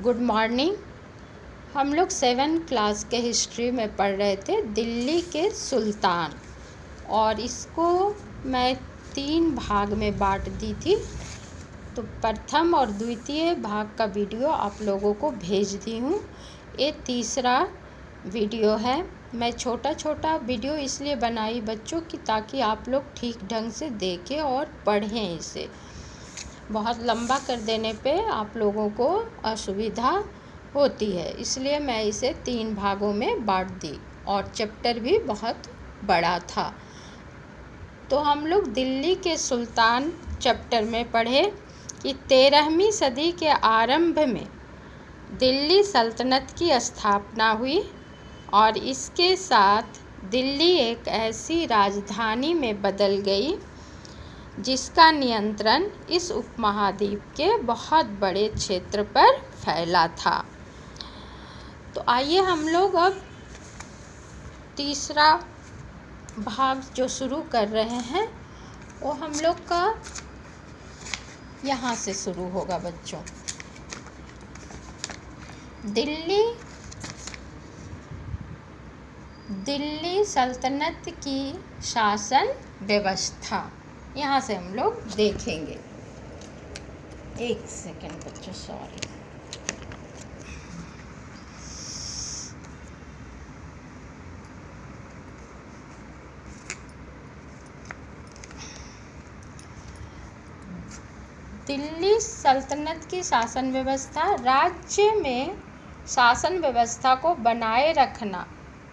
Good morning. हम लोग 7th class के हिस्ट्री में पढ़ रहे थे दिल्ली के सुल्तान, और इसको मैं 3 भाग में बांट दी थी। तो प्रथम और द्वितीय भाग का वीडियो आप लोगों को भेज दी हूँ। ये तीसरा वीडियो है। मैं छोटा छोटा वीडियो इसलिए बनाई बच्चों की ताकि आप लोग ठीक ढंग से देखें और पढ़ें इसे। बहुत लंबा कर देने पे आप लोगों को असुविधा होती है, इसलिए मैं इसे 3 भागों में बांट दी, और चैप्टर भी बहुत बड़ा था। तो हम लोग दिल्ली के सुल्तान चैप्टर में पढ़े कि 13वीं सदी के आरंभ में दिल्ली सल्तनत की स्थापना हुई, और इसके साथ दिल्ली एक ऐसी राजधानी में बदल गई जिसका नियंत्रण इस उपमहाद्वीप के बहुत बड़े क्षेत्र पर फैला था। तो आइए हम लोग अब तीसरा भाग जो शुरू कर रहे हैं वो हम लोग का यहाँ से शुरू होगा बच्चों। दिल्ली सल्तनत की शासन व्यवस्था, यहाँ से हम लोग देखेंगे। एक सेकेंड बच्चों, सॉरी। दिल्ली सल्तनत की शासन व्यवस्था। राज्य में शासन व्यवस्था को बनाए रखना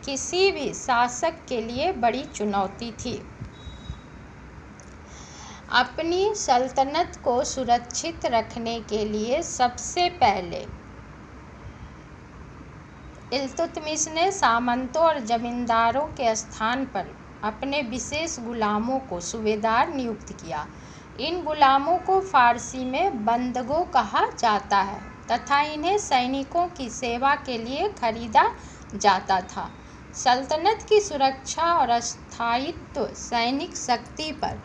किसी भी शासक के लिए बड़ी चुनौती थी। अपनी सल्तनत को सुरक्षित रखने के लिए सबसे पहले इल्तुतमिश ने सामंतों और जमींदारों के स्थान पर अपने विशेष गुलामों को सूबेदार नियुक्त किया। इन गुलामों को फारसी में बंदगो कहा जाता है तथा इन्हें सैनिकों की सेवा के लिए खरीदा जाता था। सल्तनत की सुरक्षा और स्थायित्व सैनिक शक्ति पर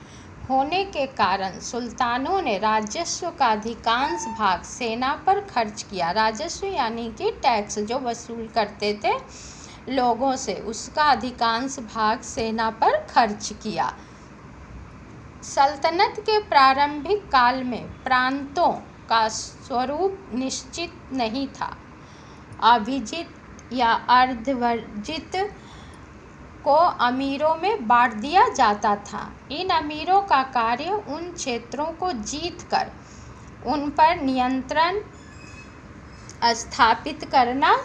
होने के कारण सुल्तानों ने राजस्व का अधिकांश भाग सेना पर खर्च किया। राजस्व यानी कि टैक्स जो वसूल करते थे लोगों से, उसका अधिकांश भाग सेना पर खर्च किया। सल्तनत के प्रारंभिक काल में प्रांतों का स्वरूप निश्चित नहीं था। अभिजित या अर्धवर्जित को अमीरों में बांट दिया जाता था। इन अमीरों का कार्य उन क्षेत्रों को जीतकर उन पर नियंत्रण स्थापित करना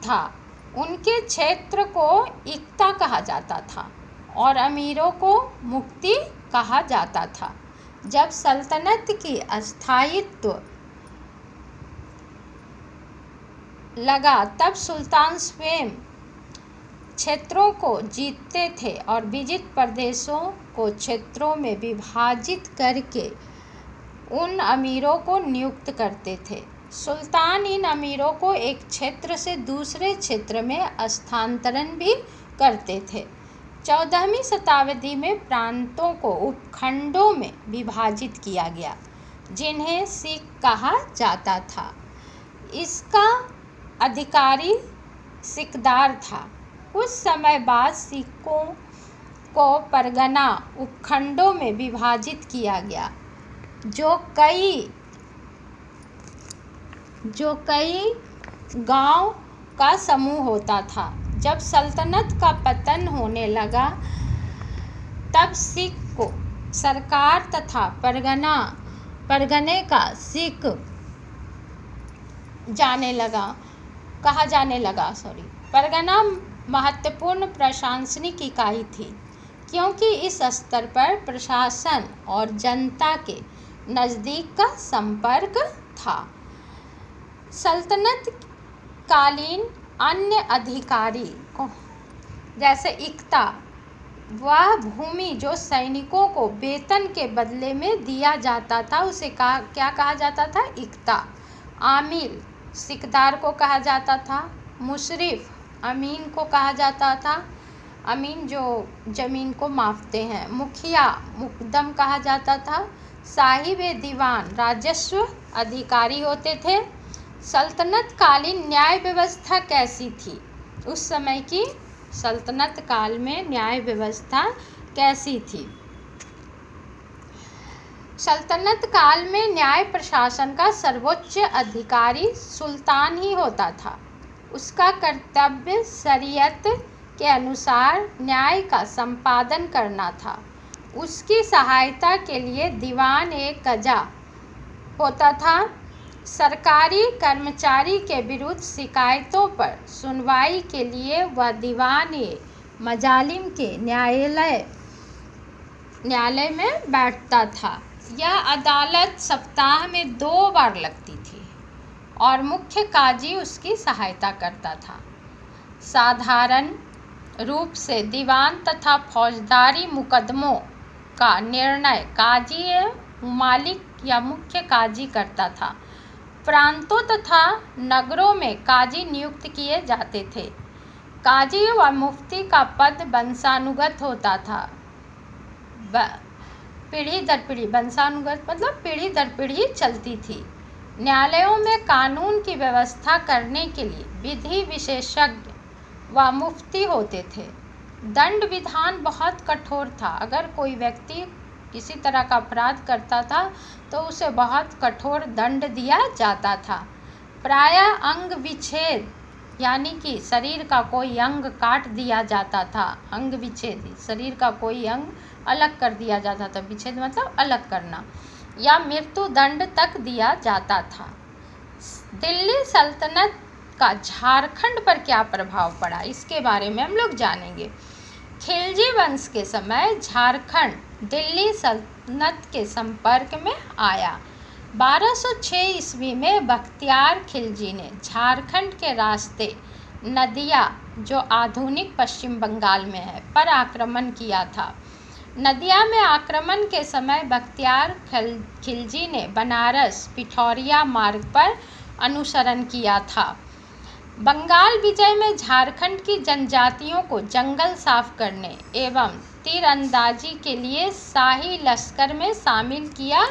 था। उनके क्षेत्र को इक्ता कहा जाता था और अमीरों को मुक्ति कहा जाता था। जब सल्तनत की स्थायित्व लगा तब सुल्तान स्वयं क्षेत्रों को जीतते थे और विजित प्रदेशों को क्षेत्रों में विभाजित करके उन अमीरों को नियुक्त करते थे। सुल्तान इन अमीरों को एक क्षेत्र से दूसरे क्षेत्र में स्थानांतरण भी करते थे। 14वीं शताब्दी में प्रांतों को उपखंडों में विभाजित किया गया जिन्हें सिख कहा जाता था। इसका अधिकारी सिकदार था। कुछ समय बाद सिखों को परगना उपखंडों में विभाजित किया गया जो कई गांव का समूह होता था। जब सल्तनत का पतन होने लगा तब सिख को सरकार तथा परगने का सिख कहा जाने लगा। परगना महत्वपूर्ण प्रशासनिक इकाई थी क्योंकि इस स्तर पर प्रशासन और जनता के नज़दीक का संपर्क था। सल्तनत कालीन अन्य अधिकारी को जैसे इक्ता, वह भूमि जो सैनिकों को वेतन के बदले में दिया जाता था उसे क्या कहा जाता था? इक्ता। आमिल सिकदार को कहा जाता था। मुशरिफ अमीन को कहा जाता था। अमीन जो ज़मीन को मापते हैं। मुखिया मुकदम कहा जाता था। साहिब दीवान राजस्व अधिकारी होते थे। सल्तनत कालीन न्याय व्यवस्था कैसी थी? उस समय की सल्तनत काल में न्याय व्यवस्था कैसी थी? सल्तनत काल में न्याय प्रशासन का सर्वोच्च अधिकारी सुल्तान ही होता था। उसका कर्तव्य शरीयत के अनुसार न्याय का संपादन करना था। उसकी सहायता के लिए दीवान ए कज़ा होता था। सरकारी कर्मचारी के विरुद्ध शिकायतों पर सुनवाई के लिए वह दीवान ए मजालिम के न्यायालय में बैठता था। यह अदालत सप्ताह में 2 बार लगती थी और मुख्य काजी उसकी सहायता करता था। साधारण रूप से दीवान तथा फौजदारी मुकदमों का निर्णय काजी ममालिक या मुख्य काजी करता था। प्रांतों तथा नगरों में काजी नियुक्त किए जाते थे। काजी व मुफ्ती का पद वंशानुगत होता था। पीढ़ी दर पीढ़ी, वंशानुगत मतलब पीढ़ी दर पीढ़ी चलती थी। न्यायालयों में कानून की व्यवस्था करने के लिए विधि विशेषज्ञ व मुफ्ती होते थे। दंड विधान बहुत कठोर था। अगर कोई व्यक्ति किसी तरह का अपराध करता था तो उसे बहुत कठोर दंड दिया जाता था। प्रायः अंग विच्छेद यानी कि शरीर का कोई अंग काट दिया जाता था। अंग विच्छेद, शरीर का कोई अंग अलग कर दिया जाता था। विच्छेद मतलब अलग करना, या मृत्यु दंड तक दिया जाता था। दिल्ली सल्तनत का झारखंड पर क्या प्रभाव पड़ा, इसके बारे में हम लोग जानेंगे। खिलजी वंश के समय झारखंड दिल्ली सल्तनत के संपर्क में आया। 1206 ईस्वी में बख्तियार खिलजी ने झारखंड के रास्ते नदिया, जो आधुनिक पश्चिम बंगाल में है, पर आक्रमण किया था। नदिया में आक्रमण के समय बख्तियार खिलजी ने बनारस पिठौरिया मार्ग पर अनुसरण किया था। बंगाल विजय में झारखंड की जनजातियों को जंगल साफ करने एवं तीरंदाजी के लिए शाही लश्कर में शामिल किया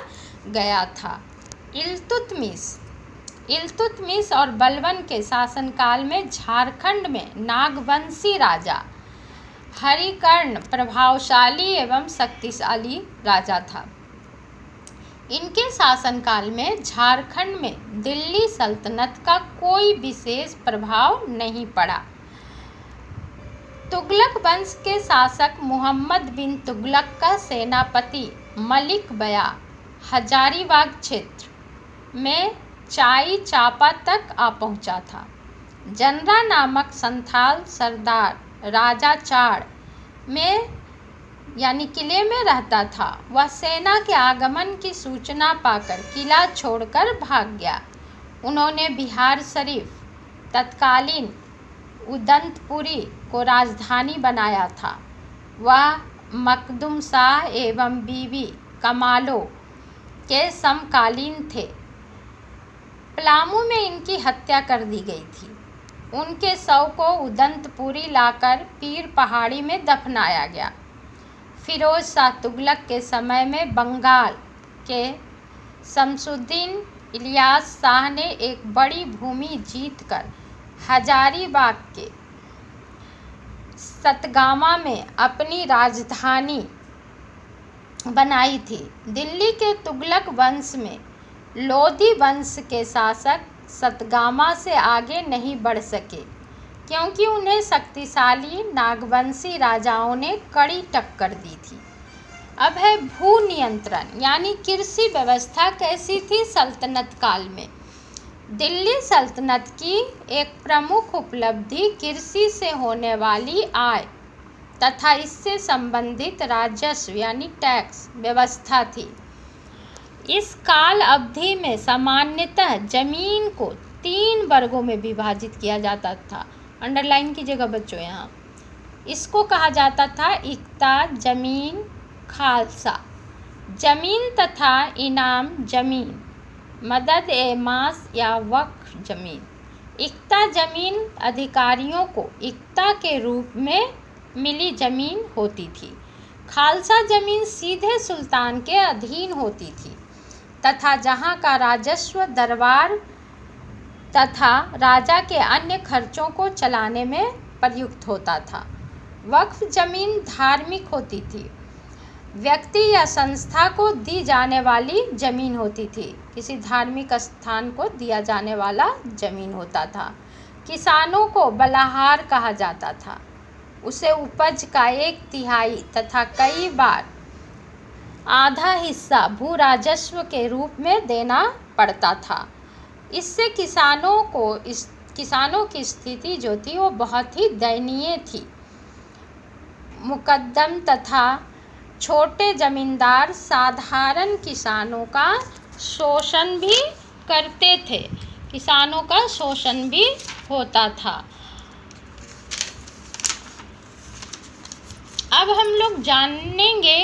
गया था। इल्तुतमिश और बलबन के शासनकाल में झारखंड में नागवंशी राजा हरिकर्ण प्रभावशाली एवं शक्तिशाली राजा था। इनके शासनकाल में झारखंड में दिल्ली सल्तनत का कोई विशेष प्रभाव नहीं पड़ा। तुगलक वंश के शासक मुहम्मद बिन तुगलक का सेनापति मलिक बया हजारीबाग क्षेत्र में चाई चापा तक आ पहुंचा था। जनरा नामक संथाल सरदार राजा चाड़ में यानी किले में रहता था। वह सेना के आगमन की सूचना पाकर किला छोड़कर भाग गया। उन्होंने बिहार शरीफ तत्कालीन उदंतपुरी को राजधानी बनाया था। वह मखदूम शाह एवं बीबी कमालो के समकालीन थे। पलामू में इनकी हत्या कर दी गई थी। उनके शव को उदंतपुरी लाकर पीर पहाड़ी में दफनाया गया। फिरोज शाह तुगलक के समय में बंगाल के शमसुद्दीन इलियास शाह ने एक बड़ी भूमि जीतकर हजारीबाग के सतगामा में अपनी राजधानी बनाई थी। दिल्ली के तुगलक वंश में लोधी वंश के शासक सतगामा से आगे नहीं बढ़ सके क्योंकि उन्हें शक्तिशाली नागवंशी राजाओं ने कड़ी टक्कर दी थी। अब है भू नियंत्रण यानी कृषि व्यवस्था कैसी थी सल्तनत काल में। दिल्ली सल्तनत की एक प्रमुख उपलब्धि कृषि से होने वाली आय तथा इससे संबंधित राजस्व यानी टैक्स व्यवस्था थी। इस काल अवधि में सामान्यतः जमीन को 3 वर्गों में विभाजित किया जाता था। अंडरलाइन कीजिएगा बच्चों यहाँ। इसको कहा जाता था इक्ता जमीन, खालसा जमीन तथा इनाम जमीन, मदद ए मास या वक्फ जमीन। इक्ता जमीन अधिकारियों को इक्ता के रूप में मिली जमीन होती थी। खालसा जमीन सीधे सुल्तान के अधीन होती थी तथा जहाँ का राजस्व दरबार तथा राजा के अन्य खर्चों को चलाने में प्रयुक्त होता था। वक्फ जमीन धार्मिक होती थी, व्यक्ति या संस्था को दी जाने वाली जमीन होती थी, किसी धार्मिक स्थान को दिया जाने वाला जमीन होता था। किसानों को बलाहार कहा जाता था, उसे उपज का 1/3 तथा कई बार आधा हिस्सा भू राजस्व के रूप में देना पड़ता था। इससे किसानों की स्थिति जो थी वो बहुत ही दयनीय थी। मुकद्दम तथा छोटे जमींदार साधारण किसानों का शोषण भी करते थे, किसानों का शोषण भी होता था। अब हम लोग जानेंगे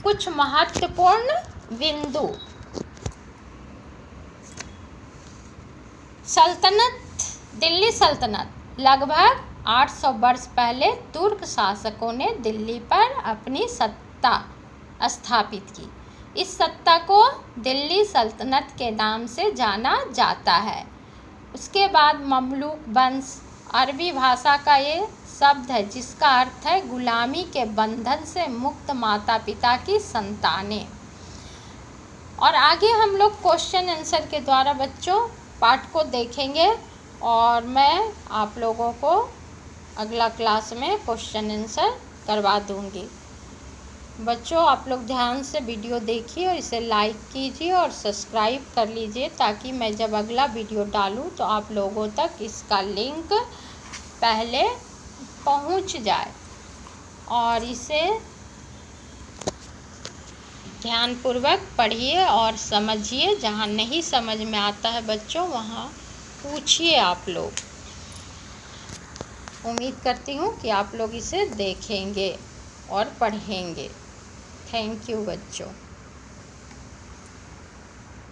कुछ महत्वपूर्ण बिंदु। सल्तनत, दिल्ली सल्तनत लगभग 800 वर्ष पहले तुर्क शासकों ने दिल्ली पर अपनी सत्ता स्थापित की। इस सत्ता को दिल्ली सल्तनत के नाम से जाना जाता है। उसके बाद ममलूक वंश, अरबी भाषा का ये शब्द है जिसका अर्थ है गुलामी के बंधन से मुक्त माता पिता की संतानें। और आगे हम लोग क्वेश्चन आंसर के द्वारा बच्चों पाठ को देखेंगे और मैं आप लोगों को अगला क्लास में क्वेश्चन आंसर करवा दूंगी। बच्चों आप लोग ध्यान से वीडियो देखिए और इसे लाइक कीजिए और सब्सक्राइब कर लीजिए ताकि मैं जब अगला वीडियो डालूं तो आप लोगों तक इसका लिंक पहले पहुंच जाए। और इसे ध्यानपूर्वक पढ़िए और समझिए। जहाँ नहीं समझ में आता है बच्चों वहाँ पूछिए आप लोग। उम्मीद करती हूँ कि आप लोग इसे देखेंगे और पढ़ेंगे। थैंक यू बच्चों।